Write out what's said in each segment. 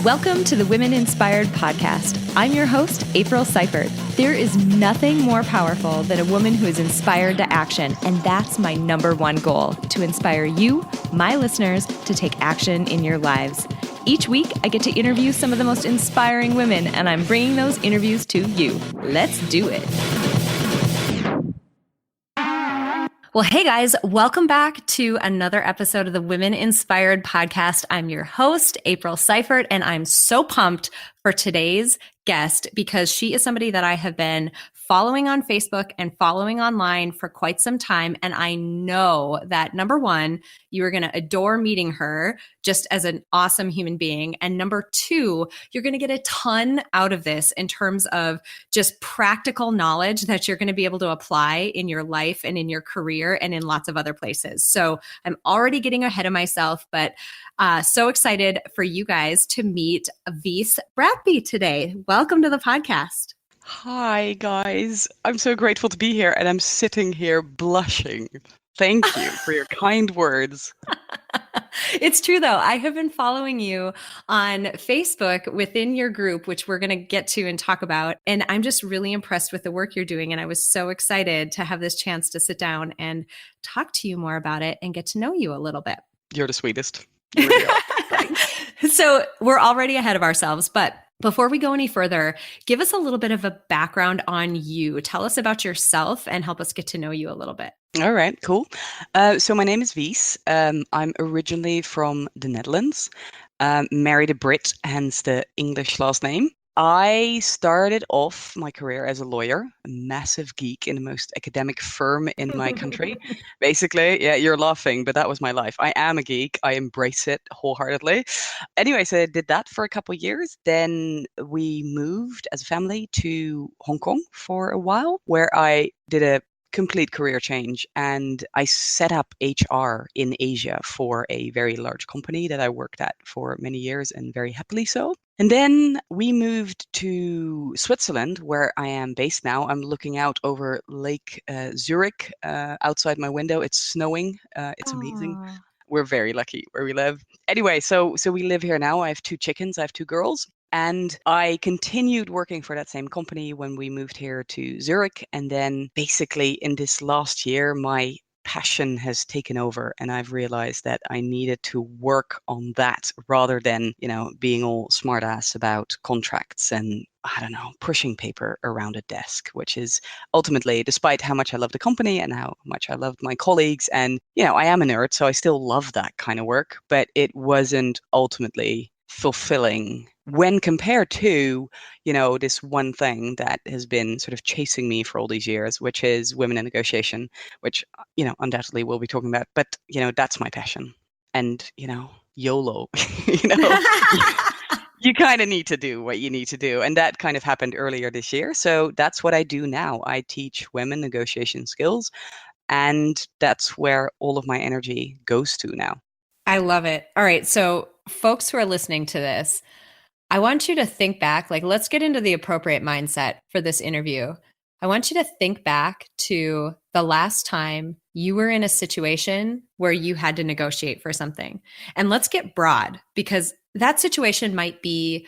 Welcome to the Women Inspired Podcast. I'm your host, April Seifert. There is nothing more powerful than a woman who is inspired to action, and that's my number one goal, to inspire you, my listeners, to take action in your lives. Each week, I get to interview some of the most inspiring women, and I'm bringing those interviews to you. Let's do it. Well, hey guys, welcome back to another episode of the Women Inspired Podcast. I'm your host, April Seifert, and I'm so pumped for today's guest because she is somebody that I have been following on Facebook and following online for quite some time. And I know that number one, you are going to adore meeting her just as an awesome human being. And number two, you're going to get a ton out of this in terms of just practical knowledge that you're going to be able to apply in your life and in your career and in lots of other places. So I'm already getting ahead of myself, but so excited for you guys to meet Wies Bratby today. Welcome to the podcast. Hi, guys. I'm so grateful to be here, and I'm sitting here blushing. Thank you for your kind words. It's true, though. I have been following you on Facebook within your group, which we're going to get to and talk about. And I'm just really impressed with the work you're doing. And I was so excited to have this chance to sit down and talk to you more about it and get to know you a little bit. You're the sweetest. You really are. So we're already ahead of ourselves, but before we go any further, give us a little bit of a background on you. Tell us about yourself and help us get to know you a little bit. All right, cool. So my name is Wies. I'm originally from the Netherlands, married a Brit, hence the English last name. I started off my career as a lawyer, a massive geek in the most academic firm in my country. Basically, yeah, you're laughing, but that was my life. I am a geek. I embrace it wholeheartedly. Anyway, so I did that for a couple of years. Then we moved as a family to Hong Kong for a while, where I did a complete career change, and I set up HR in Asia for a very large company that I worked at for many years, and very happily so. And then we moved to Switzerland, where I am based now. I'm looking out over Lake Zurich outside my window. It's snowing. It's amazing. We're very lucky where we live. Anyway, so we live here now. I have 2 chickens. I have 2 girls. And I continued working for that same company when we moved here to Zurich. And then basically in this last year, my passion has taken over, and I've realized that I needed to work on that rather than, being all smart ass about contracts and, I don't know, pushing paper around a desk, which is ultimately, despite how much I love the company and how much I loved my colleagues, and, I am a nerd, so I still love that kind of work, but it wasn't ultimately fulfilling when compared to, this one thing that has been sort of chasing me for all these years, which is women in negotiation, which, undoubtedly we'll be talking about, but, that's my passion. And, YOLO, you kind of need to do what you need to do. And that kind of happened earlier this year. So that's what I do now. I teach women negotiation skills, and that's where all of my energy goes to now. I love it. All right. So folks who are listening to this, I want you to think back, let's get into the appropriate mindset for this interview. I want you to think back to the last time you were in a situation where you had to negotiate for something. And let's get broad, because that situation might be,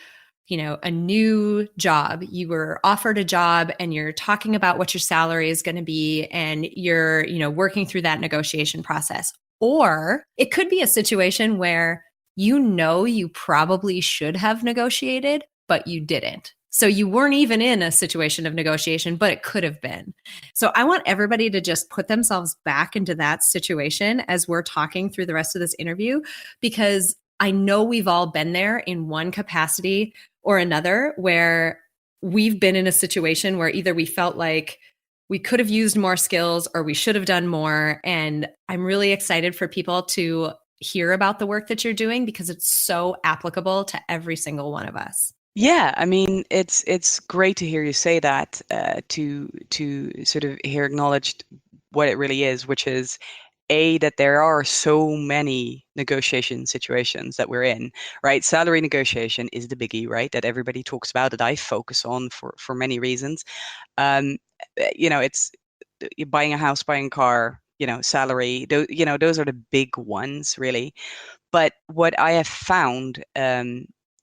a new job. You were offered a job and you're talking about what your salary is going to be, and you're, working through that negotiation process. Or it could be a situation where you probably should have negotiated, but you didn't. So you weren't even in a situation of negotiation, but it could have been. So I want everybody to just put themselves back into that situation as we're talking through the rest of this interview, because I know we've all been there in one capacity or another, where we've been in a situation where either we felt like we could have used more skills or we should have done more. And I'm really excited for people to hear about the work that you're doing, because it's so applicable to every single one of us. Yeah, I mean, it's great to hear you say that, to sort of hear acknowledged what it really is, which is that there are so many negotiation situations that we're in, right? Salary negotiation is the biggie, right? That everybody talks about, that I focus on for many reasons. It's buying a house, buying a car, salary, those are the big ones, really. But what I have found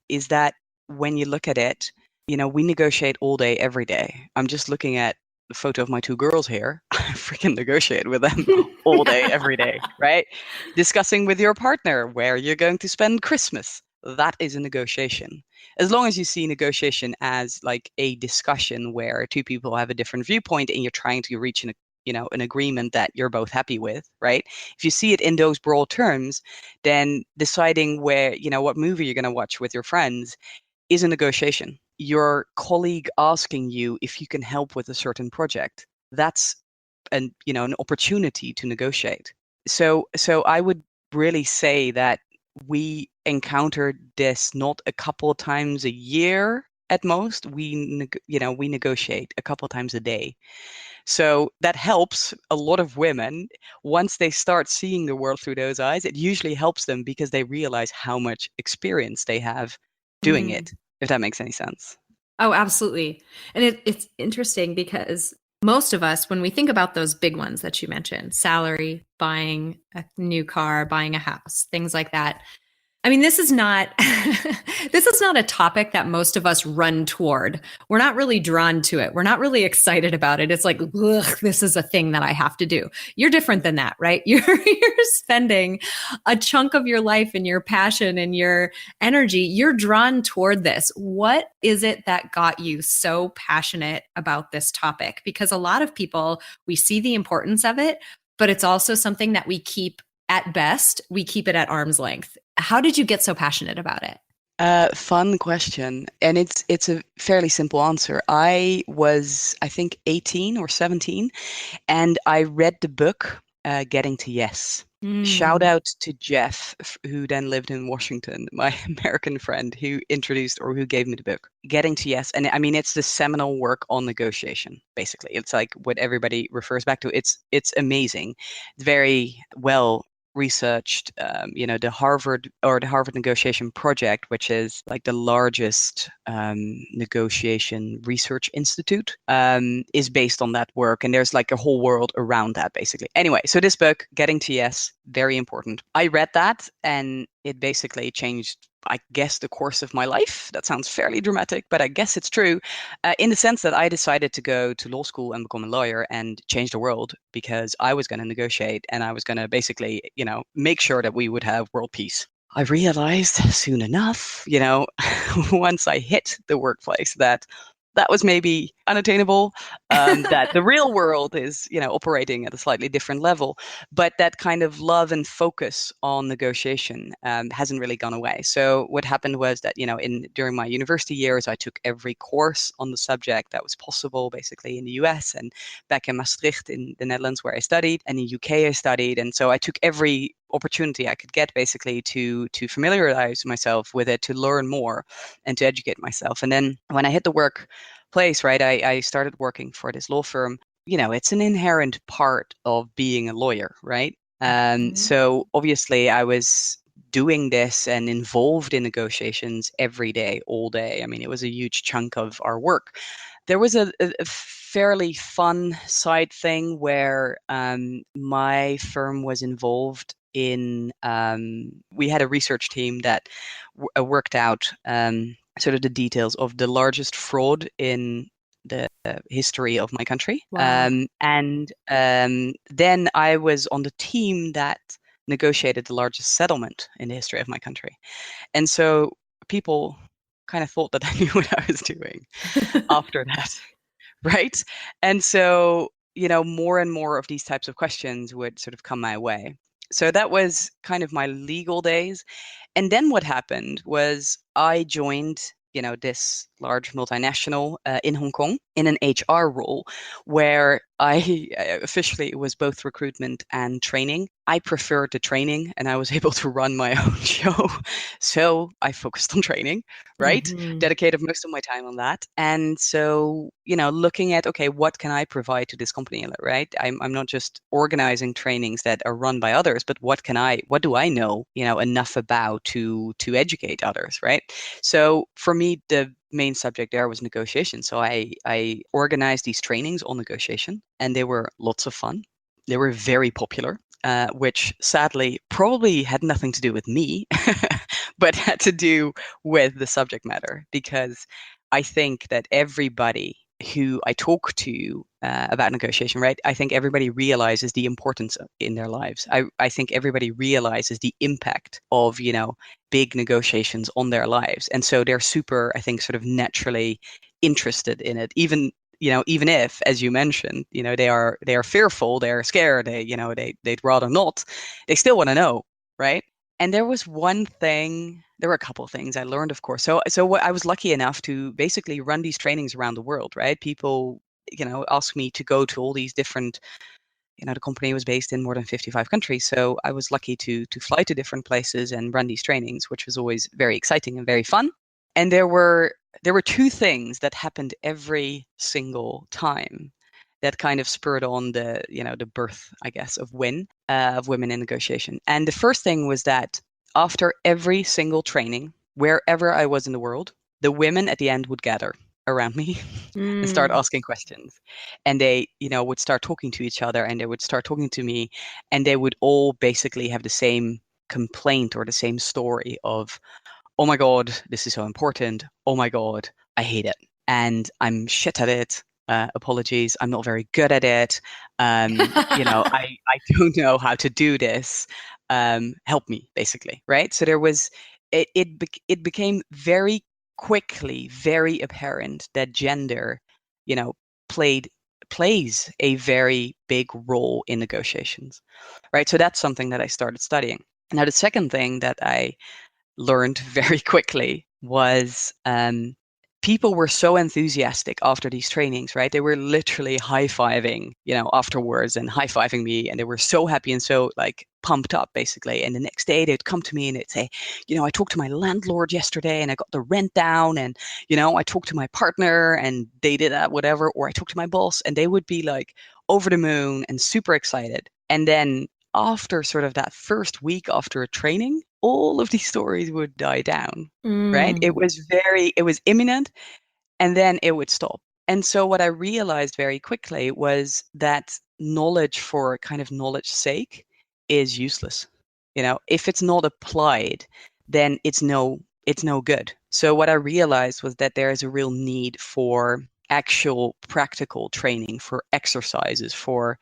is that when you look at it, we negotiate all day, every day. I'm just looking at the photo of my two girls here. I freaking negotiate with them all day, every day, right? Discussing with your partner where you're going to spend Christmas. That is a negotiation. As long as you see negotiation as like a discussion where two people have a different viewpoint and you're trying to reach an agreement that you're both happy with, right? If you see it in those broad terms, then deciding what movie you're going to watch with your friends is a negotiation. Your colleague asking you if you can help with a certain project, that's an opportunity to negotiate. So I would really say that we encounter this not a couple of times a year at most. We negotiate a couple of times a day. So that helps a lot of women. Once they start seeing the world through those eyes, it usually helps them because they realize how much experience they have doing Mm. it, if that makes any sense. Oh, absolutely. And it's interesting because most of us, when we think about those big ones that you mentioned, salary, buying a new car, buying a house, things like that, I mean, this is not this is not a topic that most of us run toward. We're not really drawn to it. We're not really excited about it. It's like, ugh, this is a thing that I have to do. You're different than that, right? You're spending a chunk of your life and your passion and your energy. You're drawn toward this. What is it that got you so passionate about this topic? Because a lot of people, we see the importance of it, but it's also something that we keep at best, we keep it at arm's length. How did you get so passionate about it? Fun question. And it's a fairly simple answer. I was, I think, 18 or 17, and I read the book Getting to Yes. Shout Mm. out to Jeff, who then lived in Washington, my American friend who introduced or who gave me the book. Getting to Yes. And I mean, it's the seminal work on negotiation, basically. It's like what everybody refers back to. It's amazing. It's very well researched. The Harvard Negotiation Project, which is like the largest negotiation research institute, is based on that work. And there's like a whole world around that, basically. Anyway, so this book, Getting to Yes, very important. I read that and it basically changed, I guess, the course of my life. That sounds fairly dramatic, but I guess it's true, in the sense that I decided to go to law school and become a lawyer and change the world because I was going to negotiate and I was going to basically, make sure that we would have world peace. I realized soon enough, once I hit the workplace, that was maybe unattainable, that the real world is, operating at a slightly different level, but that kind of love and focus on negotiation hasn't really gone away. So what happened was that, during my university years, I took every course on the subject that was possible, basically in the US and back in Maastricht in the Netherlands where I studied, and in UK I studied. And so I took every opportunity I could get basically to familiarize myself with it, to learn more and to educate myself. And then when I hit the workplace, right, I started working for this law firm. It's an inherent part of being a lawyer, right? Mhm. So obviously I was doing this and involved in negotiations every day, all day. I mean, it was a huge chunk of our work. There was a fairly fun side thing where my firm was involved in, we had a research team that worked out sort of the details of the largest fraud in the history of my country. Wow. And then I was on the team that negotiated the largest settlement in the history of my country. And so people kind of thought that I knew what I was doing after that. Right? And so, more and more of these types of questions would sort of come my way. So that was kind of my legal days. And then what happened was I joined, this large multinational in Hong Kong in an HR role where I officially, it was both recruitment and training. I preferred the training and I was able to run my own show. So I focused on training, right? Mhm. Dedicated most of my time on that. And so, looking at, okay, what can I provide to this company, right? I'm not just organizing trainings that are run by others, but what do I know, enough about to educate others, right? So for me, the main subject there was negotiation. So I organized these trainings on negotiation and they were lots of fun. They were very popular, which sadly probably had nothing to do with me, but had to do with the subject matter, because I think that everybody who I talk to about negotiation, right? I think everybody realizes the importance in their lives. I think everybody realizes the impact of, big negotiations on their lives. And so they're super, I think, sort of naturally interested in it, even if, as you mentioned, they are fearful, they're scared, they'd rather not, they still want to know, right? And there were a couple of things I learned, of course. So what I was lucky enough to basically run these trainings around the world, right? People, ask me to go to all these different, the company was based in more than 55 countries. So I was lucky to fly to different places and run these trainings, which was always very exciting and very fun. And there were two things that happened every single time that kind of spurred on the birth, I guess, of women in negotiation. And the first thing was that after every single training, wherever I was in the world, the women at the end would gather around me and start Mm. asking questions. And they, would start talking to each other, and they would start talking to me, and they would all basically have the same complaint or the same story of, oh my God, this is so important. Oh my God, I hate it. And I'm shit at it. Apologies, I'm not very good at it. I don't know how to do this. Help me, basically, right? So it became very quickly very apparent that gender, you know, played plays a very big role in negotiations, right? So that's something that I started studying. Now, the second thing that I learned very quickly was people were so enthusiastic after these trainings, right? They were literally high-fiving, afterwards, and high-fiving me, and they were so happy and so like pumped up, basically. And the next day they'd come to me and they'd say, I talked to my landlord yesterday and I got the rent down, and I talked to my partner and they did that, whatever, or I talked to my boss, and they would be like over the moon and super excited. And then after sort of that first week after a training, all of these stories would die down, right? Mm. It was imminent, and then it would stop. And so what I realized very quickly was that knowledge for kind of knowledge's sake is useless. If it's not applied, then it's no good. So what I realized was that there is a real need for actual practical training, for exercises, for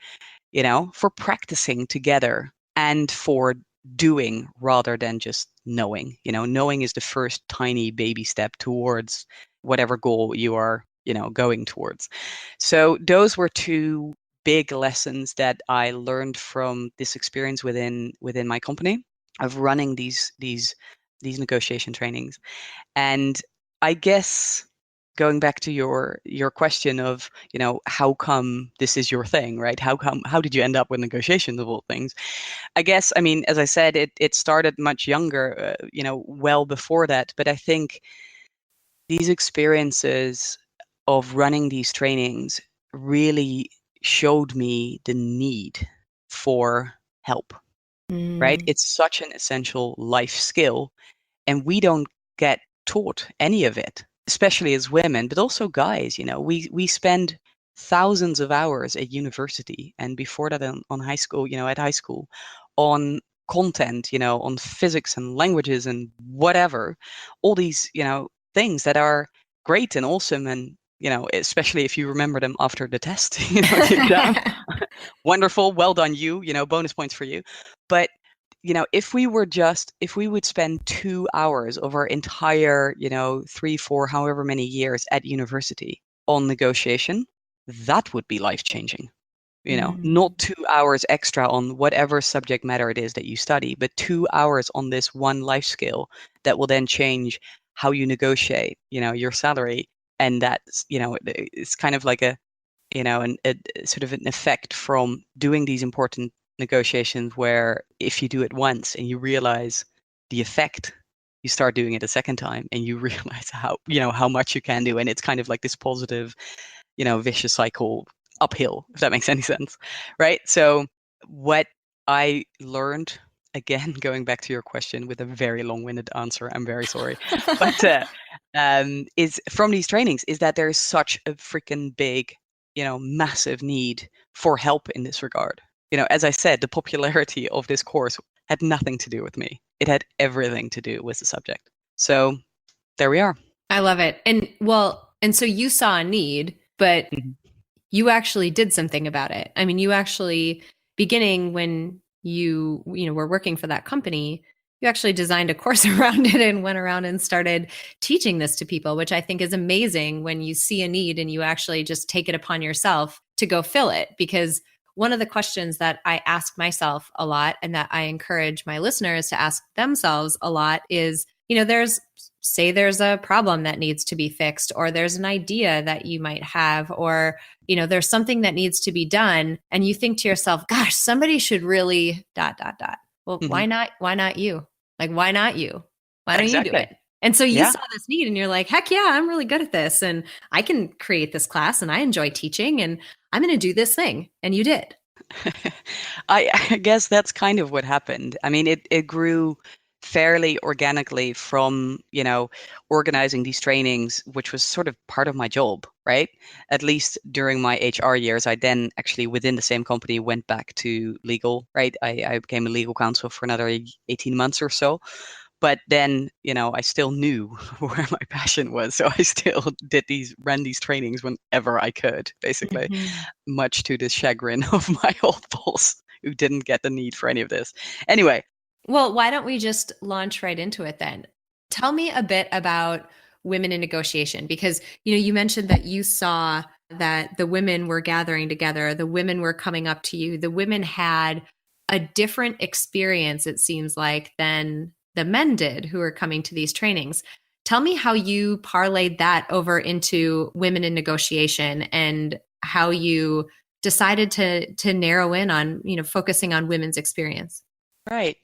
practicing together, and for doing rather than just knowing. Knowing is the first tiny baby step towards whatever goal you are, going towards. So those were two big lessons that I learned from this experience within my company of running these negotiation trainings. And I guess going back to your question of, how come this is your thing, right? How did you end up with negotiations of all things? I guess, I mean, as I said, it started much younger, well before that. But I think these experiences of running these trainings really showed me the need for help, right? Mm. It's such an essential life skill, and we don't get taught any of it, especially as women, but also guys. We spend thousands of hours at university, and before that on high school, at high school, on content, on physics and languages and whatever, all these, things that are great and awesome, and especially if you remember them after the test, the exam. Wonderful, well done, bonus points for you. But if we would spend 2 hours of our entire, 3, 4, however many years at university on negotiation, that would be life changing. Mm. Not 2 hours extra on whatever subject matter it is that you study, but 2 hours on this one life skill that will then change how you negotiate, your salary. And that's, it's kind of like a sort of an effect from doing these important negotiations, where if you do it once and you realize the effect, you start doing it a second time and you realize how much you can do. And it's kind of like this positive, vicious cycle uphill, if that makes any sense. Right. So what I learned, again, going back to your question with a very long-winded answer, I'm very sorry, but is from these trainings is that there's such a freaking big, massive need for help in this regard. As I said, the popularity of this course had nothing to do with me. It had everything to do with the subject. So there we are. I love it. And well, and so you saw a need, but Mhm. you actually did something about it. I mean, you actually, beginning when were working for that company, you actually designed a course around it and went around and started teaching this to people, which I think is amazing when you see a need and you actually just take it upon yourself to go fill it. Because one of the questions that I ask myself a lot and that I encourage my listeners to ask themselves a lot is, there's a problem that needs to be fixed, or there's an idea that you might have, or there's something that needs to be done, and you think to yourself, gosh, somebody should really dot dot dot. Well, Mhm. why not you? Like, why not you? Why don't you do Exactly. it? And so you Yeah. saw this need and you're like, heck yeah, I'm really good at this, and I can create this class, and I enjoy teaching, and I'm going to do this thing. And you did. I guess that's kind of what happened. I mean, it grew fairly organically from, organizing these trainings, which was sort of part of my job, right? At least during my HR years, I then actually within the same company went back to legal, right? I became a legal counsel for another 18 months or so. But then, I still knew where my passion was. So I still ran these trainings whenever I could, basically, Mhm. much to the chagrin of my old boss who didn't get the need for any of this. Anyway. Well, why don't we just launch right into it then? Tell me a bit about women in negotiation, because you mentioned that you saw that the women were gathering together, the women were coming up to you, the women had a different experience, it seems like, than the men did who were coming to these trainings. Tell me how you parlayed that over into women in negotiation and how you decided to narrow in on, focusing on women's experience. Right.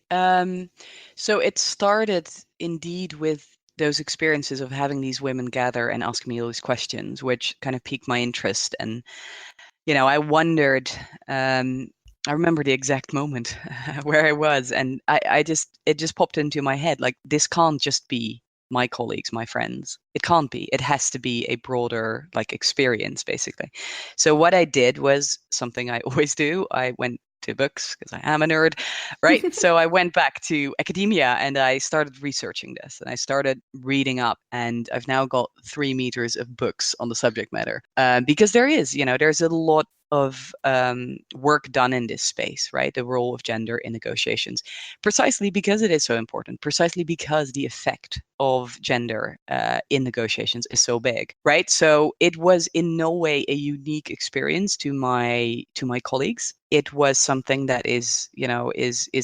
So it started indeed with those experiences of having these women gather and asking me all these questions, which kind of piqued my interest. And, I wondered, I remember the exact moment where I was, and it just popped into my head, like, this can't just be my colleagues, my friends. It can't be. It has to be a broader, like, experience, basically. So what I did was something I always do. I went to books because I am a nerd, right? So I went back to academia and I started researching this and I started reading up. And I've now got 3 meters of books on the subject matter because there's a lot of work done in this space, right? The role of gender in negotiations, precisely because it is so important, precisely because the effect of gender in negotiations is so big, right? So it was in no way a unique experience to my colleagues. It was something that is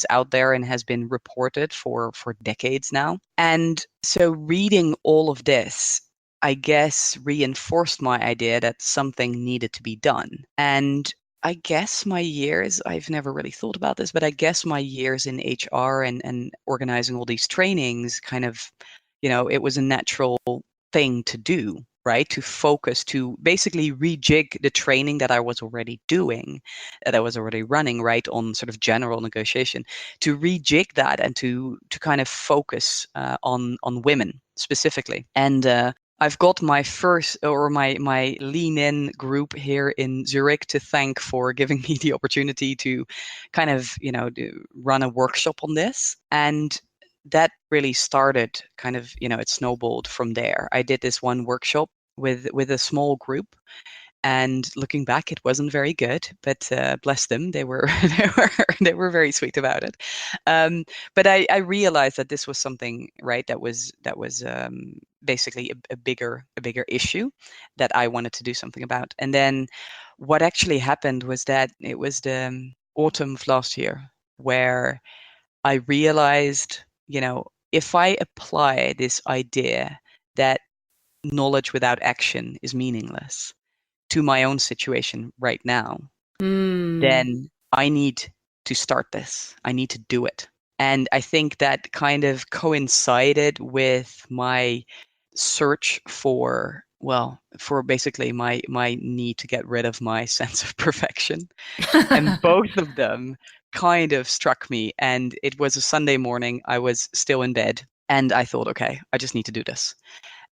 out there and has been reported for decades now. And so reading all of this, I guess, reinforced my idea that something needed to be done. And I guess my years, I've never really thought about this, but I guess my years in HR and organizing all these trainings kind of, it was a natural thing to do, right? To focus, to basically rejig the training that I was already doing, that I was already running, right, on sort of general negotiation, to rejig that and to kind of focus on women specifically. And I've got my first or my lean in group here in Zurich to thank for giving me the opportunity to kind of run a workshop on this. And that really started kind of, it snowballed from there. I did this one workshop with a small group, and looking back, it wasn't very good, but bless them, they were they were very sweet about it. Um, but I realized that this was something, right, that was basically a bigger issue that I wanted to do something about. And then what actually happened was that it was the autumn of last year where I realized, if I apply this idea that knowledge without action is meaningless to my own situation right now, Mm. then I need to start this. I need to do it. And I think that kind of coincided with my search for basically my need to get rid of my sense of perfection. And both of them kind of struck me. And it was a Sunday morning. I was still in bed. And I thought, okay, I just need to do this.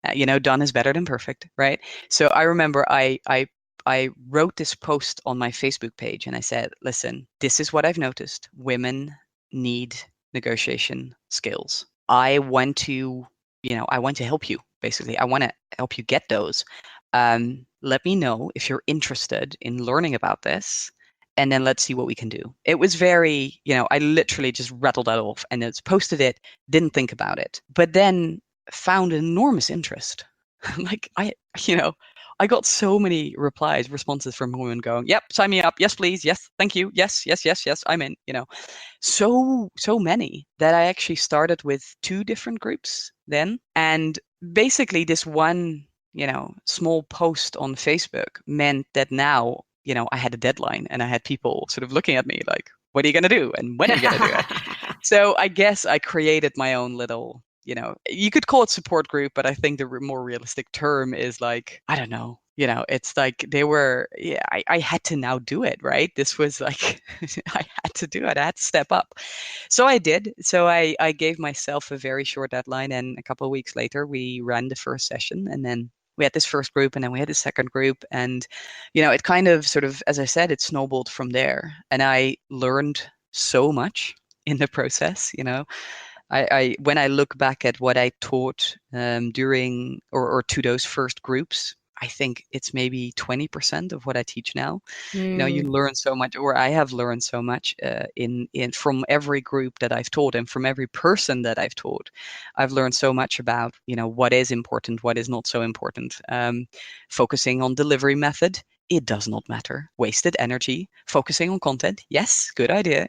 Done is better than perfect, right? So I remember I wrote this post on my Facebook page and I said, listen, this is what I've noticed. Women need negotiation skills. I want to, I want to help you, basically. I want to help you get those. Let me know if you're interested in learning about this, and then let's see what we can do. It was very, I literally just rattled that off and it's posted it, didn't think about it, but then found enormous interest. Like I got so many responses from women going, "Yep, sign me up. Yes, please. Yes, thank you. Yes, yes, yes, yes, I'm in." So many that I actually started with two different groups then. And basically this one, small post on Facebook meant that now, I had a deadline and I had people sort of looking at me like, what are you going to do? And when are you going to do it? So I guess I created my own little, you could call it support group, but I think the more realistic term is like, I don't know. It's like I had to now do it, right? This was like, I had to do it. I had to step up. So I did. So I gave myself a very short deadline. And a couple of weeks later, we ran the first session. And then we had this first group and then we had the second group. And, it kind of sort of, as I said, it snowballed from there. And I learned so much in the process. I when I look back at what I taught during or to those first groups, I think it's maybe 20% of what I teach now. You learn so much, or I have learned so much in from every group that I've taught and from every person that I've taught. I've learned so much about what is important, what is not so important. Focusing on delivery method. It does not matter. Wasted energy. Focusing on content. Yes, good idea.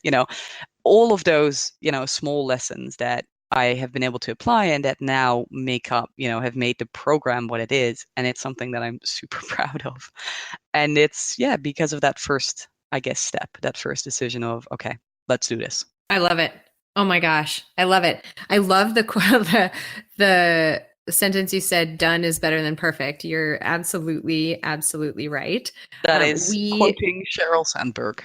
All of those, small lessons that I have been able to apply and that now make up, have made the program what it is. And it's something that I'm super proud of. And it's, because of that first, I guess, step, that first decision of, okay, let's do this. I love it. Oh my gosh. I love it. I love the sentence you said, done is better than perfect. You're absolutely, absolutely right. That is quoting Sheryl Sandberg.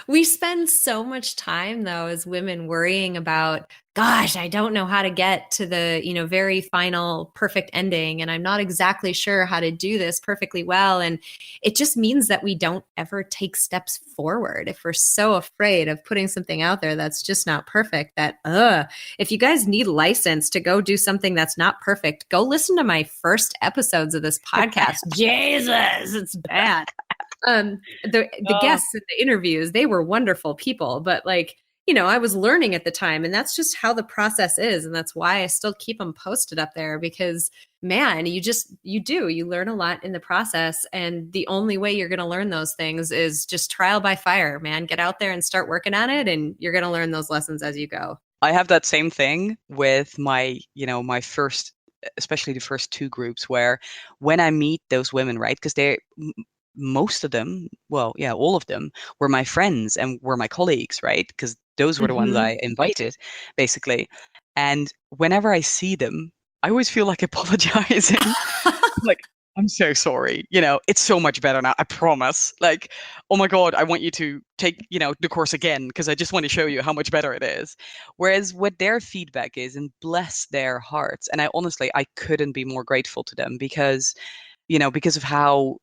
We spend so much time though as women worrying about, gosh, I don't know how to get to the, very final perfect ending. And I'm not exactly sure how to do this perfectly well. And it just means that we don't ever take steps forward. If we're so afraid of putting something out there that's just not perfect, that, if you guys need license to go do something that's not perfect, go listen to my first episodes of this podcast. Jesus, it's bad. The guests in the interviews, they were wonderful people, but I was learning at the time, and that's just how the process is. And that's why I still keep them posted up there, because man, you learn a lot in the process. And the only way you're going to learn those things is just trial by fire, man. Get out there and start working on it. And you're going to learn those lessons as you go. I have that same thing with my first, especially the first two groups, where when I meet those women, right? Because most of them, well, yeah, all of them were my friends and were my colleagues, right? Because those were the ones I invited, basically. And whenever I see them, I always feel like apologizing. Like, I'm so sorry. It's so much better now. I promise. Like, oh my God, I want you to take, the course again, because I just want to show you how much better it is. Whereas what their feedback is, and bless their hearts. And I couldn't be more grateful to them because of how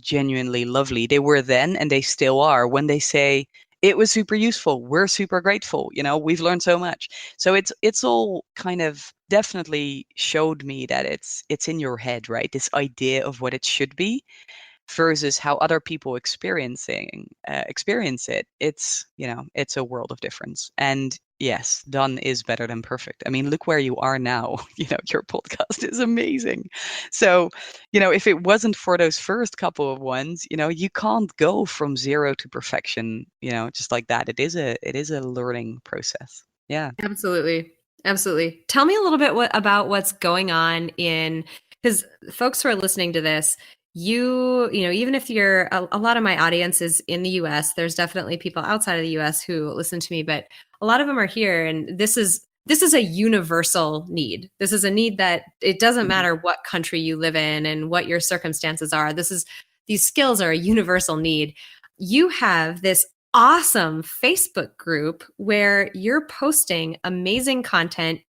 genuinely lovely they were then, and they still are when they say it was super useful. We're super grateful. We've learned so much. So it's all kind of definitely showed me that it's in your head, right? This idea of what it should be versus how other people experience it. It's a world of difference. And yes, done is better than perfect. I mean, look where you are now. Your podcast is amazing. So, if it wasn't for those first couple of ones, you can't go from zero to perfection, just like that. It is a learning process. Yeah. Absolutely. Absolutely. Tell me a little bit about what's going on because folks who are listening to this, even if you're a lot of my audience is in the US, there's definitely people outside of the US who listen to me, but a lot of them are here. And this is a universal need. This is a need that it doesn't matter what country you live in and what your circumstances are. These skills are a universal need. You have this awesome Facebook group where you're posting amazing content.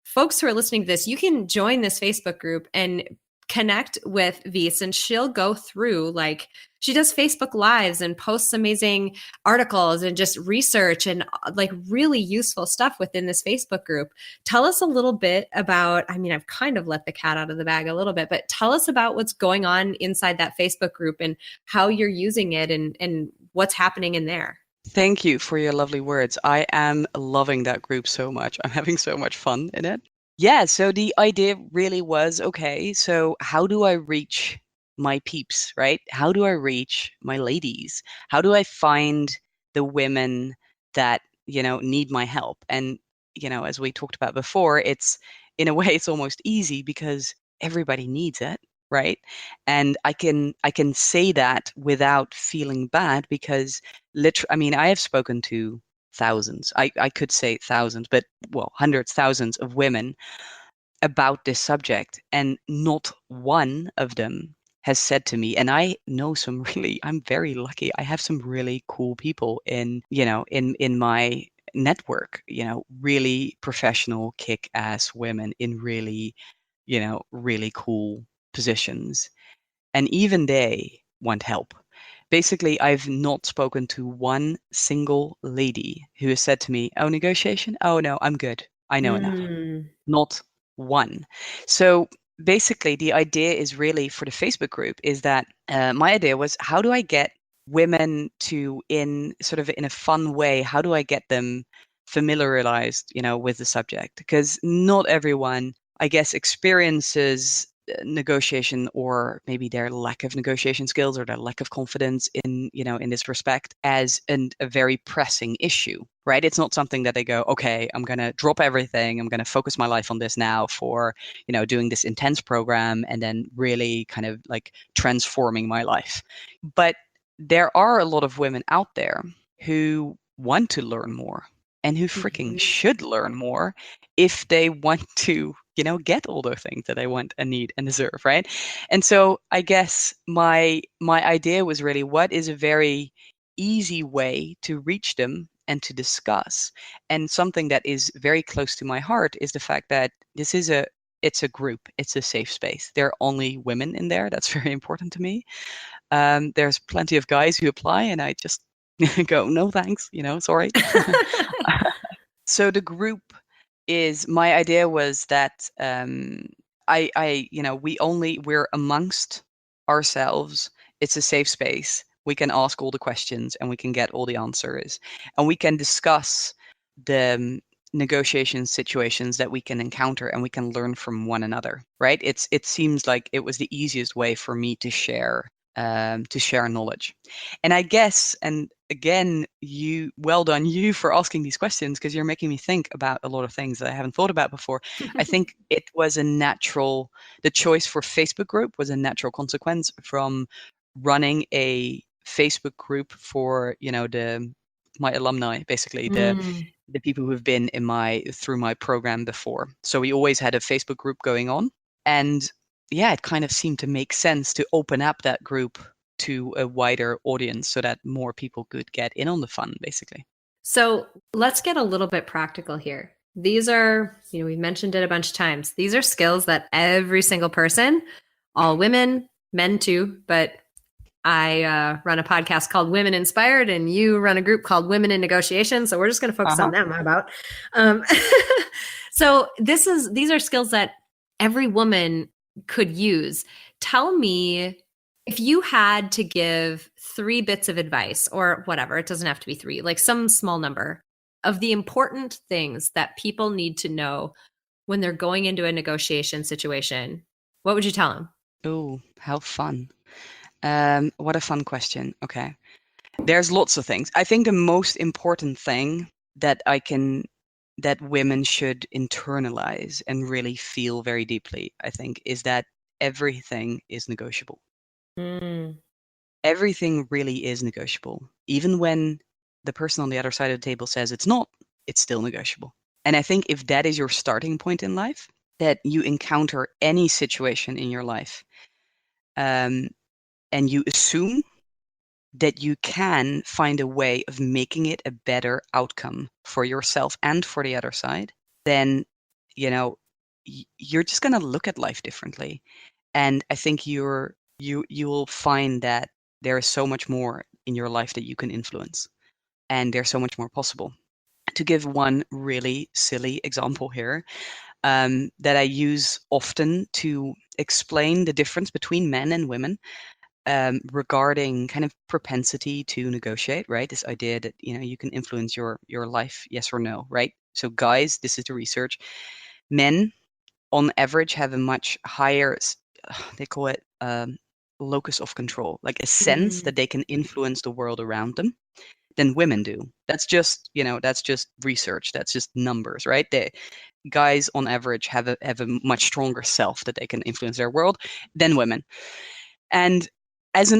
Folks who are listening to this, you can join this Facebook group and connect with Vise, and she'll go through, like, she does Facebook lives and posts amazing articles and just research and like really useful stuff within this Facebook group. Tell us a little bit about, I mean, I've kind of let the cat out of the bag a little bit, but tell us about what's going on inside that Facebook group and how you're using it and what's happening in there. Thank you for your lovely words. I am loving that group so much. I'm having so much fun in it. Yeah, so the idea really was, okay, so how do I reach my peeps, right? How do I reach my ladies? How do I find the women that, need my help? And, as we talked about before, it's in a way it's almost easy because everybody needs it, right? And I can say that without feeling bad because I mean, I have spoken to thousands. I could say thousands, but well, hundreds, thousands of women about this subject, and not one of them has said to me, and I know some really, I'm very lucky. I have some really cool people in my network, really professional, kick-ass women in really, really cool positions. And even they want help. Basically, I've not spoken to one single lady who has said to me, "Oh, negotiation? Oh, no, I'm good. I know enough." Mm. Not one. So basically, the idea is really for the Facebook group is that my idea was, how do I get women to, in sort of in a fun way, how do I get them familiarized, with the subject? Because not everyone, I guess, experiences negotiation, or maybe their lack of negotiation skills or their lack of confidence in this respect as a very pressing issue, right? It's not something that they go, okay, I'm going to drop everything, I'm going to focus my life on this now for doing this intense program and then really kind of like transforming my life. But there are a lot of women out there who want to learn more and who freaking Mhm. should learn more if they want to get all the things that they want and need and deserve, right? And so I guess my idea was really, what is a very easy way to reach them and to discuss? And something that is very close to my heart is the fact that it's a group, it's a safe space. There are only women in there. That's very important to me. There's plenty of guys who apply, and I just go, no thanks, sorry. So the group is, my idea was that we're amongst ourselves. It's a safe space. We can ask all the questions and we can get all the answers, and we can discuss the negotiation situations that we can encounter, and we can learn from one another, right? It seems like it was the easiest way for me to share knowledge. And I guess, and again, well done you for asking these questions, because you're making me think about a lot of things that I haven't thought about before. I think the choice for Facebook group was a natural consequence from running a Facebook group for, my alumni, basically Mm. the people who have been through my program before. So we always had a Facebook group going on. And yeah, it kind of seemed to make sense to open up that group to a wider audience so that more people could get in on the fun, basically. So let's get a little bit practical here. These are, we mentioned it a bunch of times. These are skills that every single person, all women, men too, but I run a podcast called Women Inspired, and you run a group called Women in Negotiation. So we're just going to focus on Uh-huh. them. How about? Um, so these are skills that every woman could use. Tell me, if you had to give three bits of advice, or whatever, it doesn't have to be three, like some small number of the important things that people need to know when they're going into a negotiation situation, what would you tell them? Oh, how fun. What a fun question. Okay. There's lots of things. I think the most important thing that women should internalize and really feel very deeply, I think, is that everything is negotiable. Mm. Everything really is negotiable. Even when the person on the other side of the table says it's not, it's still negotiable. And I think if that is your starting point in life, that you encounter any situation in your life, um, and you assume that you can find a way of making it a better outcome for yourself and for the other side, then, you know, you're just going to look at life differently. And I think you'll find that there is so much more in your life that you can influence, and there's so much more possible. To give one really silly example here, that I use often to explain the difference between men and women, regarding kind of propensity to negotiate, right? This idea that, you can influence your life, yes or no, right? So guys, this is the research. Men on average have a much higher, they call it, locus of control, like a sense Mm. that they can influence the world around them than women do. That's just research. That's just numbers, right? Guys on average have a much stronger self that they can influence their world than women. And as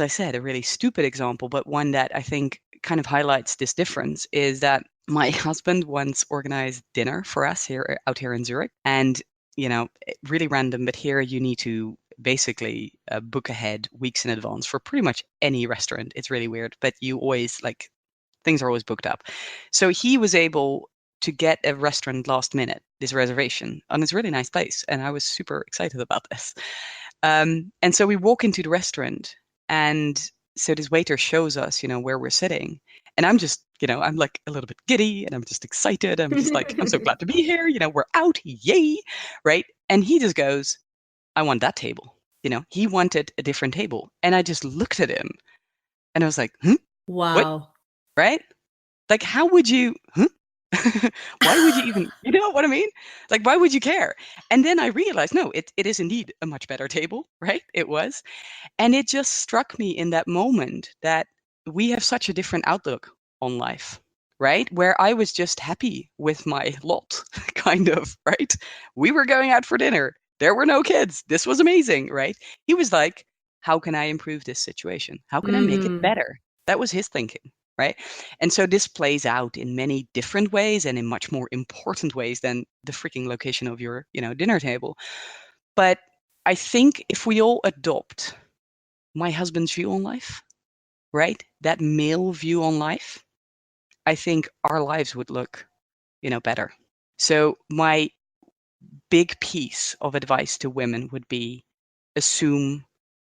I said, a really stupid example, but one that I think kind of highlights this difference, is that my husband once organized dinner for us out here in Zurich. And really random, but here you need to basically book ahead weeks in advance for pretty much any restaurant. It's really weird, but you always, like, things are always booked up. So he was able to get a restaurant last minute, this reservation, and it's a really nice place. And I was super excited about this. And so we walk into the restaurant, and so this waiter shows us, where we're sitting. And I'm just, I'm like a little bit giddy, and I'm just excited. I'm just like, I'm so glad to be here. We're out, yay, right? And he just goes, I want that table. He wanted a different table. And I just looked at him and I was like, what? Wow. Right? Like, how would you, why would you even, you know what I mean? Like, why would you care? And then I realized, no, it is indeed a much better table, right? It was. And it just struck me in that moment that we have such a different outlook on life, right? Where I was just happy with my lot, kind of, right? We were going out for dinner. There were no kids. This was amazing, right? He was like, how can I improve this situation? How can I make it Mm. better? That was his thinking, right? And so this plays out in many different ways and in much more important ways than the freaking location of your, dinner table. But I think if we all adopt my husband's view on life, right? That male view on life, I think our lives would look, better. So my big piece of advice to women would be, assume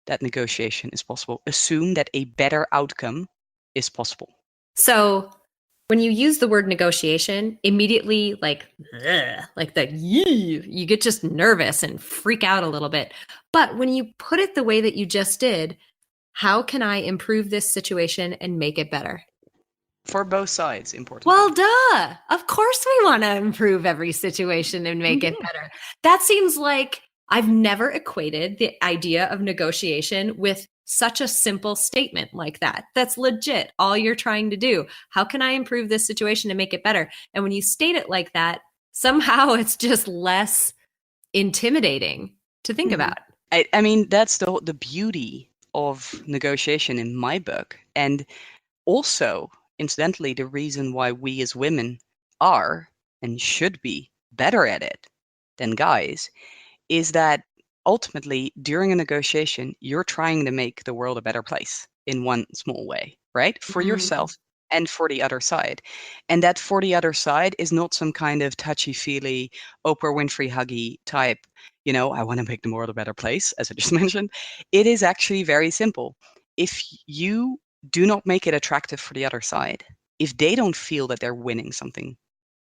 that negotiation is possible. Assume that a better outcome is possible. So when you use the word negotiation, immediately like ugh, like that you get just nervous and freak out a little bit. But when you put it the way that you just did, how can I improve this situation and make it better? For both sides, Well, importantly. duh. Of course we want to improve every situation and make it Mhm. better. That seems like I've never equated the idea of negotiation with such a simple statement like that. That's legit all you're trying to do. How can I improve this situation and make it better? And when you state it like that, somehow it's just less intimidating to think Mhm. about. I mean, that's the beauty of negotiation in my book. And also, incidentally, the reason why we as women are and should be better at it than guys is that ultimately, during a negotiation, you're trying to make the world a better place in one small way, right? For Mm. yourself and for the other side. And that for the other side is not some kind of touchy-feely, Oprah Winfrey huggy type, I want to make the world a better place, as I just mentioned. It is actually very simple. If you do not make it attractive for the other side, if they don't feel that they're winning something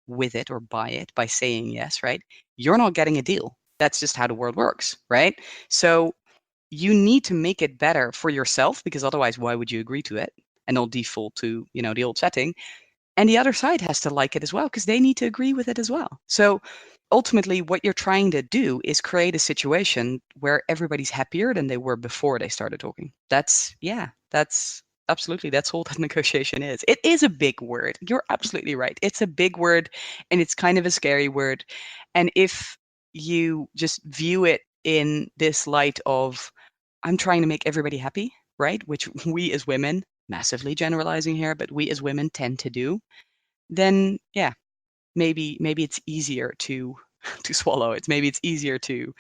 with it or by it by saying yes, right? You're not getting a deal. That's just how the world works, right? So you need to make it better for yourself, because otherwise, why would you agree to it? And not default to, the old setting. And the other side has to like it as well, because they need to agree with it as well. So ultimately, what you're trying to do is create a situation where everybody's happier than they were before they started talking. That's absolutely, that's all that negotiation is. It is a big word. You're absolutely right. It's a big word, and it's kind of a scary word. And if you just view it in this light of, I'm trying to make everybody happy, right? Which we as women, massively generalizing here, but we as women tend to do, then yeah, maybe it's easier to to swallow it. Maybe it's easier to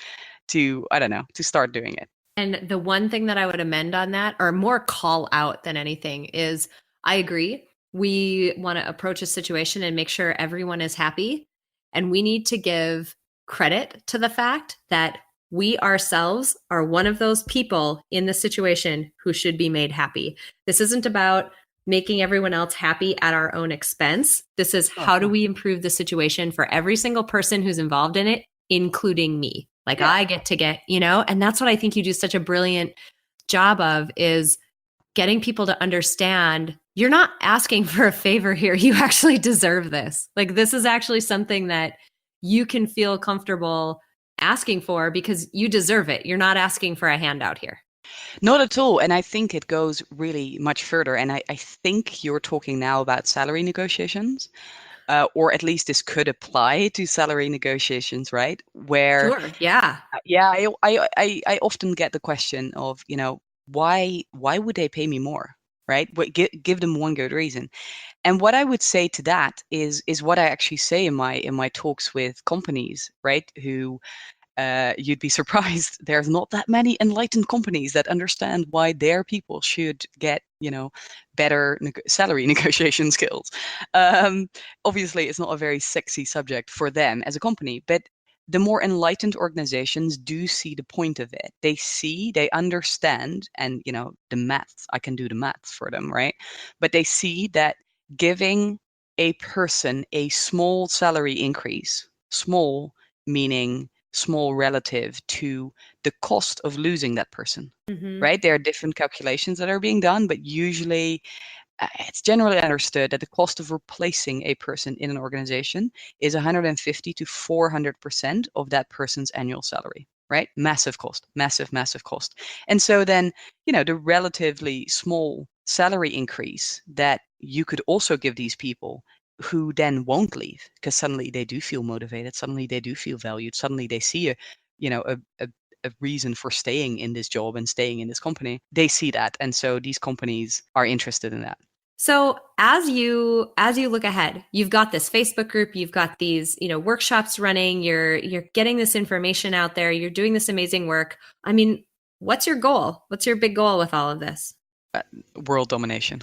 I don't know, to start doing it. And the one thing that I would amend on that, or more call out than anything, is I agree. We want to approach a situation and make sure everyone is happy. And we need to give credit to the fact that we ourselves are one of those people in the situation who should be made happy. This isn't about making everyone else happy at our own expense. This is how do we improve the situation for every single person who's involved in it, including me. Like Yeah. I get to get, and that's what I think you do such a brilliant job of, is getting people to understand you're not asking for a favor here. You actually deserve this. Like, this is actually something that you can feel comfortable asking for because you deserve it. You're not asking for a handout here. Not at all. And I think it goes really much further. And I think you're talking now about salary negotiations, or at least this could apply to salary negotiations, right? Where, Sure. Yeah. yeah, I often get the question of, why would they pay me more, right? But give them one good reason. And what I would say to that is what I actually say in my talks with companies, right? Who you'd be surprised there's not that many enlightened companies that understand why their people should get, better salary negotiation skills. Obviously, it's not a very sexy subject for them as a company, but the more enlightened organizations do see the point of it. They understand, and the maths, I can do the maths for them, right? But they see that giving a person a small salary increase, small meaning small relative to the cost of losing that person, Mm-hmm. right? There are different calculations that are being done, but usually it's generally understood that the cost of replacing a person in an organization is 150 to 400% of that person's annual salary, right? Massive cost, massive, massive cost. And so then, the relatively small salary increase that you could also give these people who then won't leave because suddenly they do feel motivated, suddenly they do feel valued, suddenly they see a reason for staying in this job and staying in this company. They see that, and so these companies are interested in that. So as you look ahead, you've got this Facebook group, you've got these, workshops running, you're getting this information out there, you're doing this amazing work. I mean, what's your goal? What's your big goal with all of this? World domination.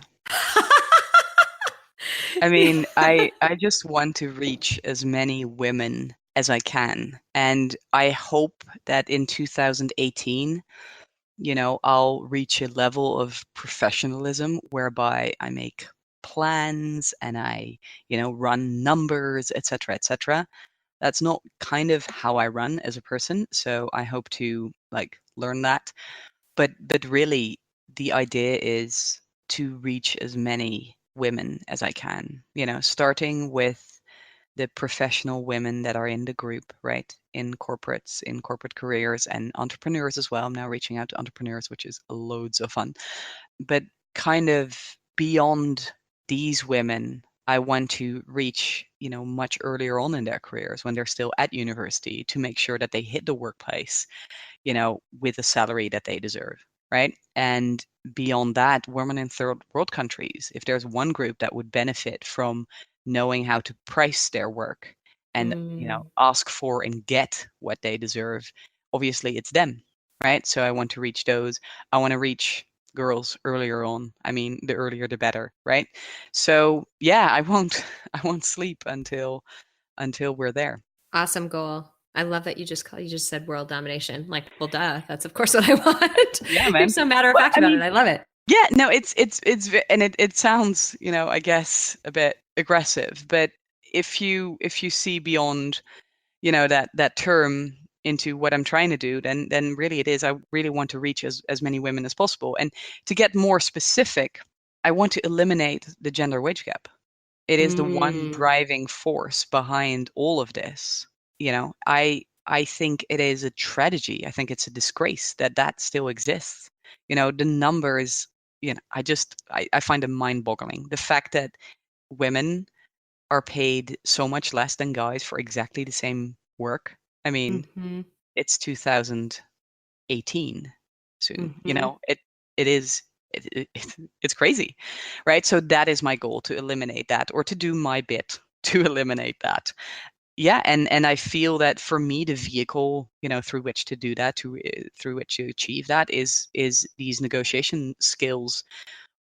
I mean, I just want to reach as many women as I can. And I hope that in 2018, I'll reach a level of professionalism whereby I make plans and I, run numbers, etc., etc. That's not kind of how I run as a person. So I hope to learn that. But really the idea is to reach as many women as I can, starting with the professional women that are in the group, right? In corporates, in corporate careers, and entrepreneurs as well. I'm now reaching out to entrepreneurs, which is loads of fun. But kind of beyond these women, I want to reach, much earlier on in their careers when they're still at university to make sure that they hit the workplace, with a salary that they deserve, right? And beyond that, women in third world countries, if there's one group that would benefit from knowing how to price their work and, Mm. ask for and get what they deserve, obviously it's them, right? So I want to reach those. I want to reach girls earlier on. I mean, the earlier the better, right? So yeah, I won't sleep until we're there. Awesome goal. I love that you just said world domination. Like, well, duh. That's of course what I want. Yeah, You're man. so matter of Well, fact I about it. mean, I love it. yeah, no, and it sounds, I guess a bit aggressive, but if you see beyond, that term into what I'm trying to do, then really it is. I really want to reach as many women as possible. And to get more specific, I want to eliminate the gender wage gap. It is the one Mm. driving force behind all of this. I think it is a tragedy. I think it's a disgrace that still exists. The numbers, I find them mind-boggling. The fact that women are paid so much less than guys for exactly the same work. I mean, Mm-hmm. it's 2018 soon. Mm-hmm. It is it's crazy, right? So that is my goal, to eliminate that, or to do my bit to eliminate that. Yeah, and I feel that for me, the vehicle, through which to do that, through which to achieve that, is these negotiation skills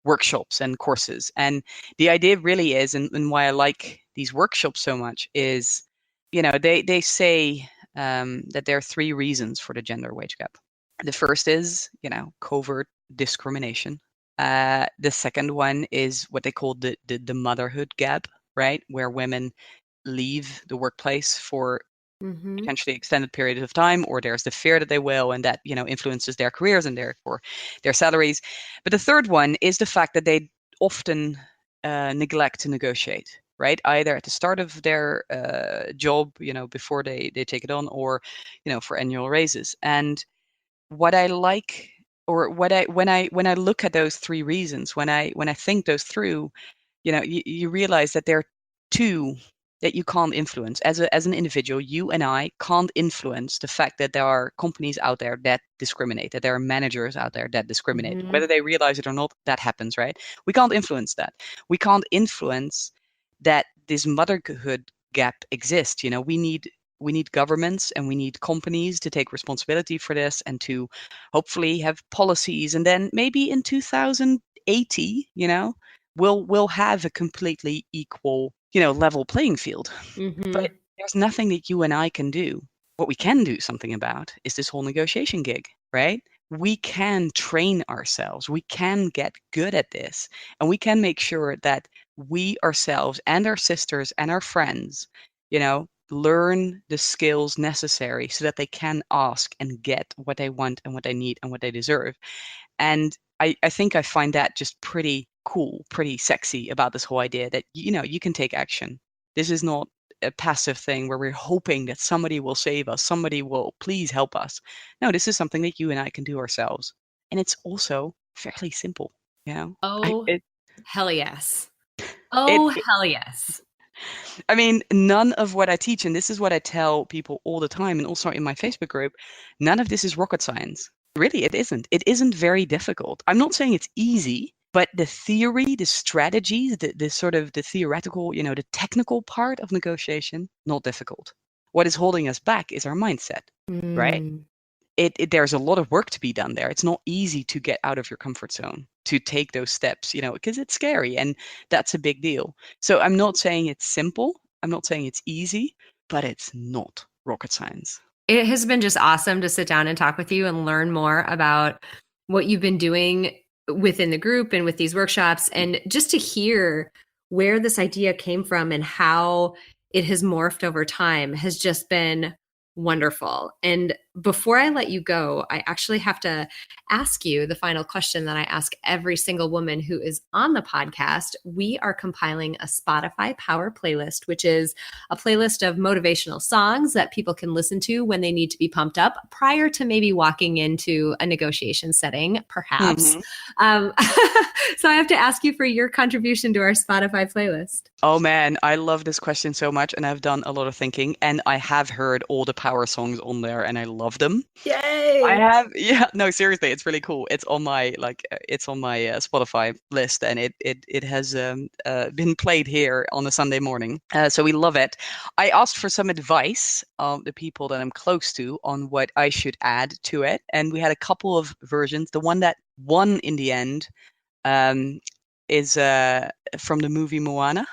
workshops and courses. And the idea really is, and why I like these workshops so much is, they say, that there are three reasons for the gender wage gap. The first is, covert discrimination. The second one is what they call the motherhood gap, right? Where women leave the workplace for potentially extended period of time, or there's the fear that they will, and that influences their careers and therefore their salaries. But the third one is the fact that they often neglect to negotiate, right? Either at the start of their job, before they take it on, or for annual raises. And what I like, or what I when I look at those three reasons, when I think those through, you realize that there are two that you can't influence as an individual. You and I can't influence the fact that there are companies out there that discriminate, that there are managers out there that discriminate, whether they realize it or not. That happens, right? We can't influence that. We can't influence that this motherhood gap exists. We need governments and we need companies to take responsibility for this and to hopefully have policies. And then maybe in 2080, we'll have a completely equal, level playing field. But there's nothing that you and I can do. What we can do something about is this whole negotiation gig, right? We can train ourselves. We can get good at this. And we can make sure that we ourselves and our sisters and our friends, learn the skills necessary so that they can ask and get what they want and what they need and what they deserve. And I think I find that just pretty cool, pretty sexy about this whole idea that, you can take action. This is not a passive thing where we're hoping that somebody will save us, somebody will please help us. No, this is something that you and I can do ourselves. And it's also fairly simple, Oh, it, hell yes. it, Oh, hell yes. I mean, none of what I teach, and this is what I tell people all the time, and also in my Facebook group, none of this is rocket science. Really, it isn't. It isn't very difficult. I'm not saying it's easy, but the theory, the strategies, the sort of the theoretical, the technical part of negotiation, not difficult. What is holding us back is our mindset, right? There's a lot of work to be done there. It's not easy to get out of your comfort zone, to take those steps, because it's scary, and that's a big deal. So I'm not saying it's simple. I'm not saying it's easy, but it's not rocket science. It has been just awesome to sit down and talk with you and learn more about what you've been doing within the group and with these workshops, and just to hear where this idea came from and how it has morphed over time has just been wonderful. And before I let you go, I actually have to ask you the final question that I ask every single woman who is on the podcast. We are compiling a Spotify Power playlist, which is a playlist of motivational songs that people can listen to when they need to be pumped up prior to maybe walking into a negotiation setting, perhaps. So I have to ask you for your contribution to our Spotify playlist. Oh man, I love this question so much, and I've done a lot of thinking, and I have heard all the power songs on there, and I love them. I Yay! have, yeah, no, seriously, it's really cool. It's on my Spotify list, and it has been played here on a Sunday morning. So we love it. I asked for some advice of the people that I'm close to on what I should add to it, and we had a couple of versions. The one that won in the end is from the movie Moana.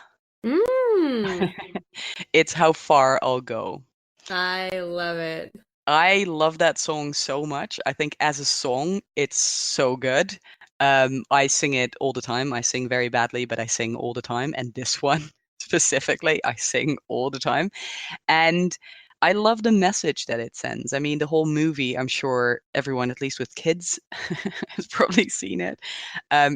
It's How Far I'll Go. I love it. I love that song so much. I think as a song, it's so good. I sing it all the time. I sing very badly, but I sing all the time. And this one specifically, I sing all the time. And I love the message that it sends. I mean, the whole movie, I'm sure everyone, at least with kids, has probably seen it.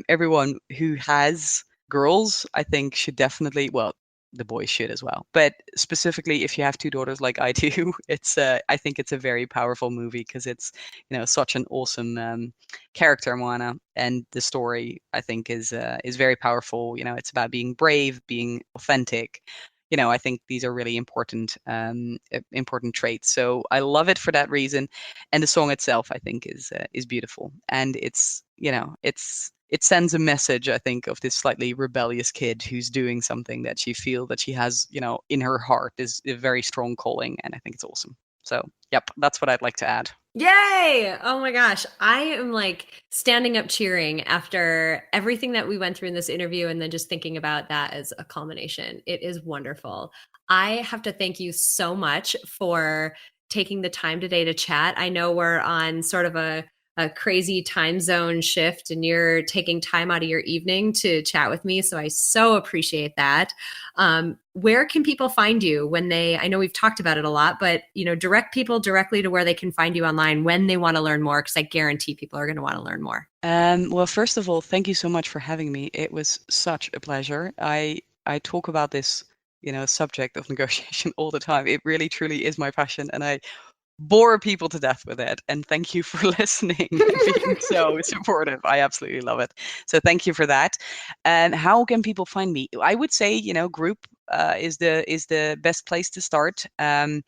Everyone who has girls, I think, should definitely, well, the boys should as well. But specifically, if you have two daughters like I do, I think it's a very powerful movie because it's such an awesome character, Moana, and the story I think is very powerful. It's about being brave, being authentic. I think these are really important traits. So I love it for that reason, and the song itself I think is beautiful, and it sends a message, I think, of this slightly rebellious kid who's doing something that she feels that she has, in her heart is a very strong calling, and I think it's awesome. So, yep, that's what I'd like to add. Yay! Oh my gosh. I am like standing up cheering after everything that we went through in this interview and then just thinking about that as a culmination. It is wonderful. I have to thank you so much for taking the time today to chat. I know we're on sort of a crazy time zone shift and you're taking time out of your evening to chat with me. So I so appreciate that. Where can people find you when I know we've talked about it a lot, but, direct people directly to where they can find you online when they want to learn more, because I guarantee people are going to want to learn more. Well, first of all, thank you so much for having me. It was such a pleasure. I talk about this, subject of negotiation all the time. It really, truly is my passion, and I bore people to death with it. And thank you for listening and being so supportive. I absolutely love it. So thank you for that. And how can people find me? I would say, group is the best place to start. And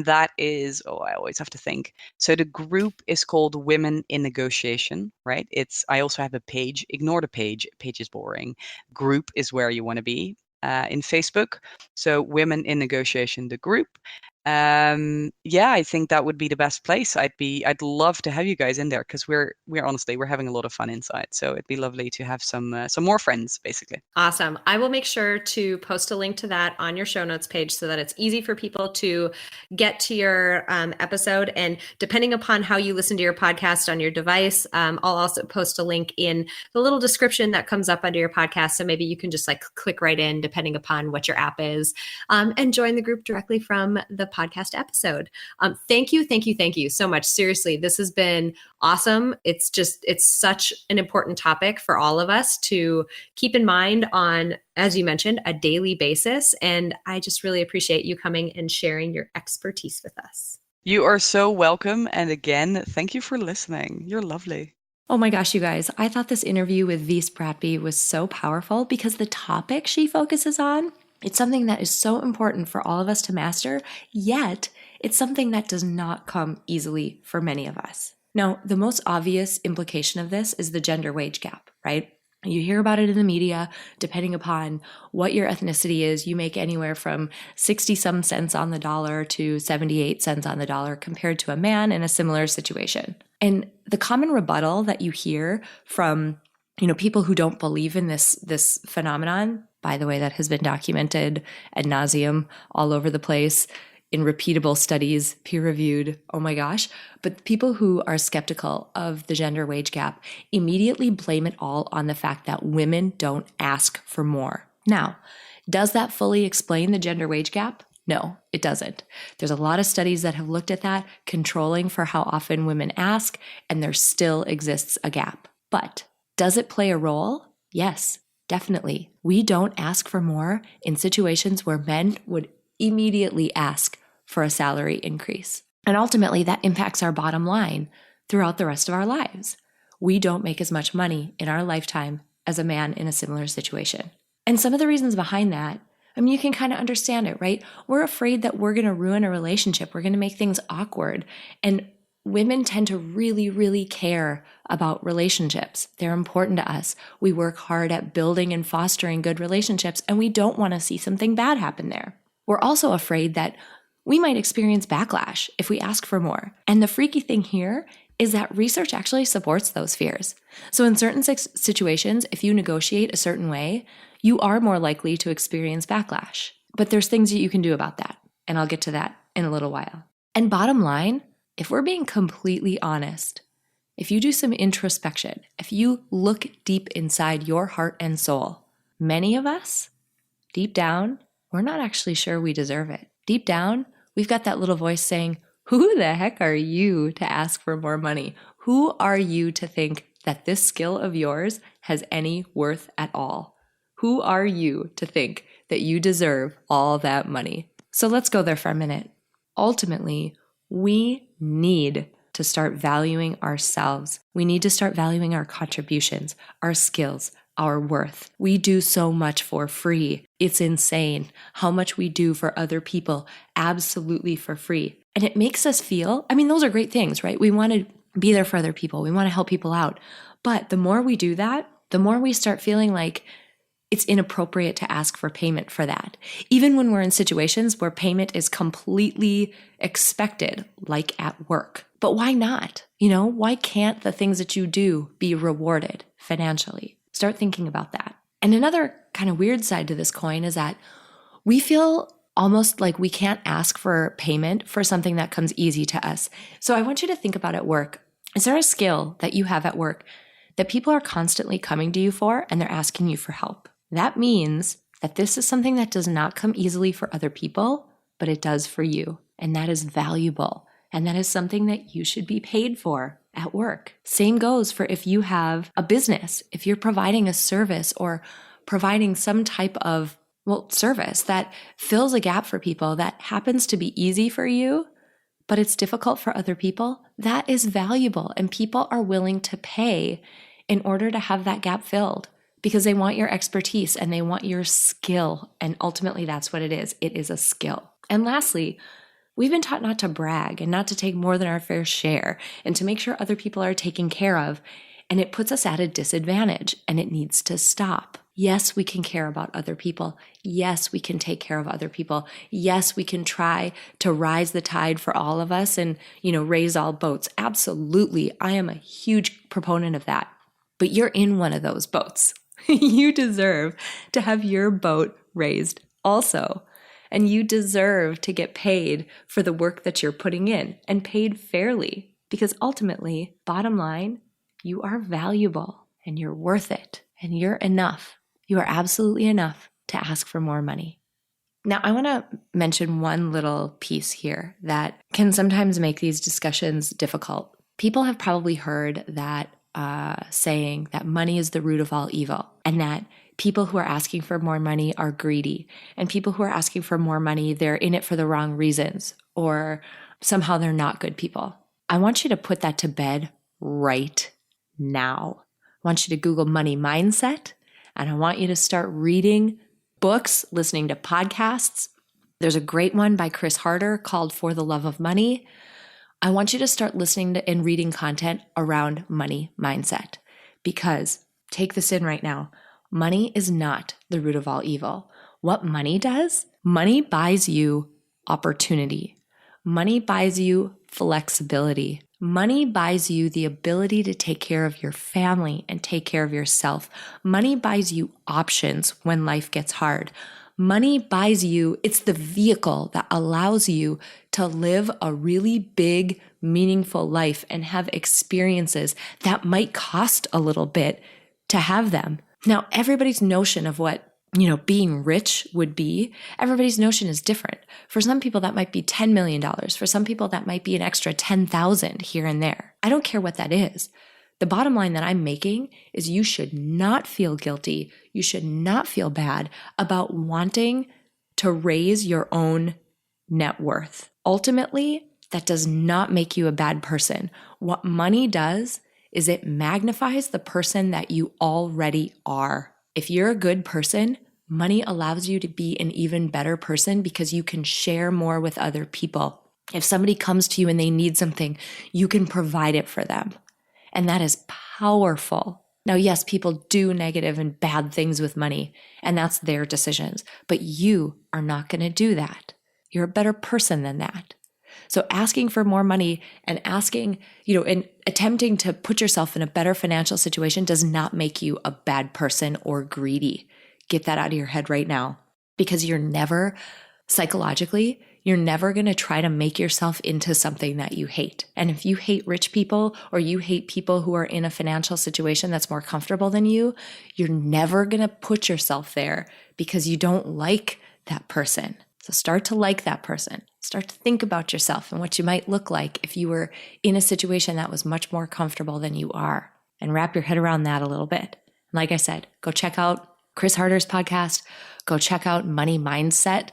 that is, I always have to think. So the group is called Women in Negotiation, right? I also have a page. Ignore the page. Page is boring. Group is where you want to be in Facebook. So Women in Negotiation, the group. I think that would be the best place. I'd love to have you guys in there because we're honestly, we're having a lot of fun inside. So it'd be lovely to have some more friends, basically. Awesome. I will make sure to post a link to that on your show notes page so that it's easy for people to get to your episode. And depending upon how you listen to your podcast on your device, I'll also post a link in the little description that comes up under your podcast. So maybe you can just click right in depending upon what your app is, and join the group directly from the podcast episode. Thank you so much. Seriously, this has been awesome. It's such an important topic for all of us to keep in mind on, as you mentioned, a daily basis. And I just really appreciate you coming and sharing your expertise with us. You are so welcome. And again, thank you for listening. You're lovely. Oh my gosh, you guys, I thought this interview with Wies Bratby was so powerful because the topic she focuses on, it's something that is so important for all of us to master, yet it's something that does not come easily for many of us. Now, the most obvious implication of this is the gender wage gap, right? You hear about it in the media. Depending upon what your ethnicity is, you make anywhere from 60 some cents on the dollar to 78 cents on the dollar compared to a man in a similar situation. And the common rebuttal that you hear from, people who don't believe in this phenomenon, by the way, that has been documented ad nauseum all over the place in repeatable studies, peer-reviewed, oh my gosh. But people who are skeptical of the gender wage gap immediately blame it all on the fact that women don't ask for more. Now, does that fully explain the gender wage gap? No, it doesn't. There's a lot of studies that have looked at that, controlling for how often women ask, and there still exists a gap. But does it play a role? Yes, definitely. We don't ask for more in situations where men would immediately ask for a salary increase. And ultimately, that impacts our bottom line throughout the rest of our lives. We don't make as much money in our lifetime as a man in a similar situation. And some of the reasons behind that, you can kind of understand it, right? We're afraid that we're going to ruin a relationship. We're going to make things awkward. And women tend to really, really care about relationships. They're important to us. We work hard at building and fostering good relationships, and we don't want to see something bad happen there. We're also afraid that we might experience backlash if we ask for more. And the freaky thing here is that research actually supports those fears. So in certain situations, if you negotiate a certain way, you are more likely to experience backlash. But there's things that you can do about that. And I'll get to that in a little while. And bottom line, if we're being completely honest, if you do some introspection, if you look deep inside your heart and soul, many of us, deep down, we're not actually sure we deserve it. Deep down, we've got that little voice saying, who the heck are you to ask for more money? Who are you to think that this skill of yours has any worth at all? Who are you to think that you deserve all that money? So let's go there for a minute. Ultimately, we need to start valuing ourselves. We need to start valuing our contributions, our skills, our worth. We do so much for free. It's insane how much we do for other people, absolutely for free. And it makes us feel, those are great things, right? We want to be there for other people. We want to help people out. But the more we do that, the more we start feeling like it's inappropriate to ask for payment for that. Even when we're in situations where payment is completely expected, like at work. But why not? Why can't the things that you do be rewarded financially? Start thinking about that. And another kind of weird side to this coin is that we feel almost like we can't ask for payment for something that comes easy to us. So I want you to think about at work. Is there a skill that you have at work that people are constantly coming to you for and they're asking you for help? That means that this is something that does not come easily for other people, but it does for you. And that is valuable. And that is something that you should be paid for at work. Same goes for if you have a business, if you're providing a service or providing some type of service that fills a gap for people that happens to be easy for you, but it's difficult for other people, that is valuable. And people are willing to pay in order to have that gap filled because they want your expertise and they want your skill. And ultimately, that's what it is. It is a skill. And lastly, we've been taught not to brag and not to take more than our fair share and to make sure other people are taken care of. And it puts us at a disadvantage and it needs to stop. Yes, we can care about other people. Yes, we can take care of other people. Yes, we can try to rise the tide for all of us and, raise all boats. Absolutely. I am a huge proponent of that. But you're in one of those boats. You deserve to have your boat raised also. And you deserve to get paid for the work that you're putting in and paid fairly because ultimately, bottom line, you are valuable and you're worth it and you're enough. You are absolutely enough to ask for more money. Now, I want to mention one little piece here that can sometimes make these discussions difficult. People have probably heard that saying that money is the root of all evil and that people who are asking for more money are greedy and people who are asking for more money, they're in it for the wrong reasons or somehow they're not good people. I want you to put that to bed right now. I want you to Google money mindset. And I want you to start reading books, listening to podcasts. There's a great one by Chris Harder called For the Love of Money. I want you to start listening to and reading content around money mindset because take this in right now. Money is not the root of all evil. What money does? Money buys you opportunity. Money buys you flexibility. Money buys you the ability to take care of your family and take care of yourself. Money buys you options when life gets hard. Money buys you, it's the vehicle that allows you to live a really big, meaningful life and have experiences that might cost a little bit to have them. Now, everybody's notion of what being rich would be, everybody's notion is different. For some people, that might be $10 million. For some people, that might be an extra 10,000 here and there. I don't care what that is. The bottom line that I'm making is you should not feel guilty. You should not feel bad about wanting to raise your own net worth. Ultimately, that does not make you a bad person. What money does is it magnifies the person that you already are. If you're a good person, money allows you to be an even better person because you can share more with other people. If somebody comes to you and they need something, you can provide it for them. And that is powerful. Now, yes, people do negative and bad things with money, and that's their decisions. But you are not going to do that. You're a better person than that. So asking for more money and asking, and attempting to put yourself in a better financial situation does not make you a bad person or greedy. Get that out of your head right now, because you're never going to try to make yourself into something that you hate. And if you hate rich people or you hate people who are in a financial situation that's more comfortable than you, you're never going to put yourself there because you don't like that person. So start to like that person. Start to think about yourself and what you might look like if you were in a situation that was much more comfortable than you are, and wrap your head around that a little bit. Like I said, go check out Chris Harder's podcast. Go check out money mindset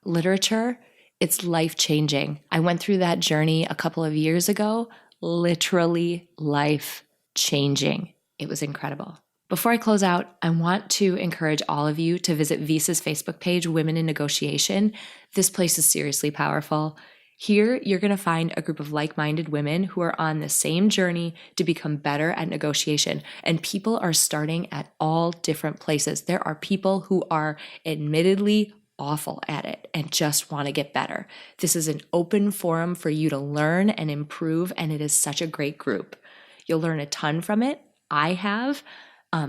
literature. It's life-changing. I went through that journey a couple of years ago, literally life-changing. It was incredible. Before I close out, I want to encourage all of you to visit Wies's Facebook page, Women in Negotiation. This place is seriously powerful. Here, you're going to find a group of like-minded women who are on the same journey to become better at negotiation. And people are starting at all different places. There are people who are admittedly awful at it and just want to get better. This is an open forum for you to learn and improve, and it is such a great group. You'll learn a ton from it. I have.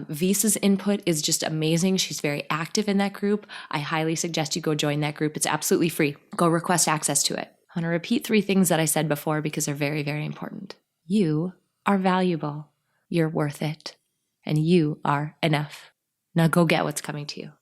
Visa's input is just amazing. She's very active in that group. I highly suggest you go join that group. It's absolutely free. Go request access to it. I'm going to repeat 3 things that I said before because they're very, very important. You are valuable. You're worth it. And you are enough. Now go get what's coming to you.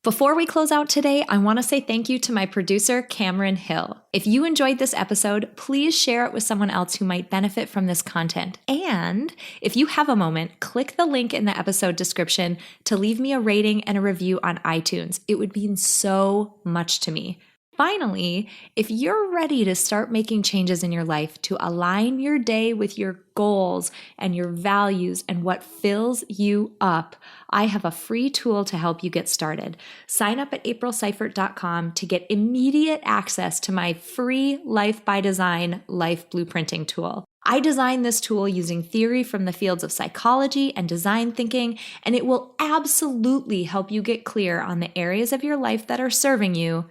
Before we close out today, I want to say thank you to my producer, Cameron Hill. If you enjoyed this episode, please share it with someone else who might benefit from this content. And if you have a moment, click the link in the episode description to leave me a rating and a review on iTunes. It would mean so much to me. Finally, if you're ready to start making changes in your life to align your day with your goals and your values and what fills you up, I have a free tool to help you get started. Sign up at aprilseifert.com to get immediate access to my free Life by Design life blueprinting tool. I designed this tool using theory from the fields of psychology and design thinking, and it will absolutely help you get clear on the areas of your life that are serving you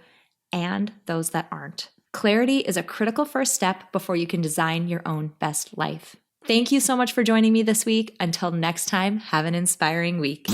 and those that aren't. Clarity is a critical first step before you can design your own best life. Thank you so much for joining me this week. Until next time, have an inspiring week.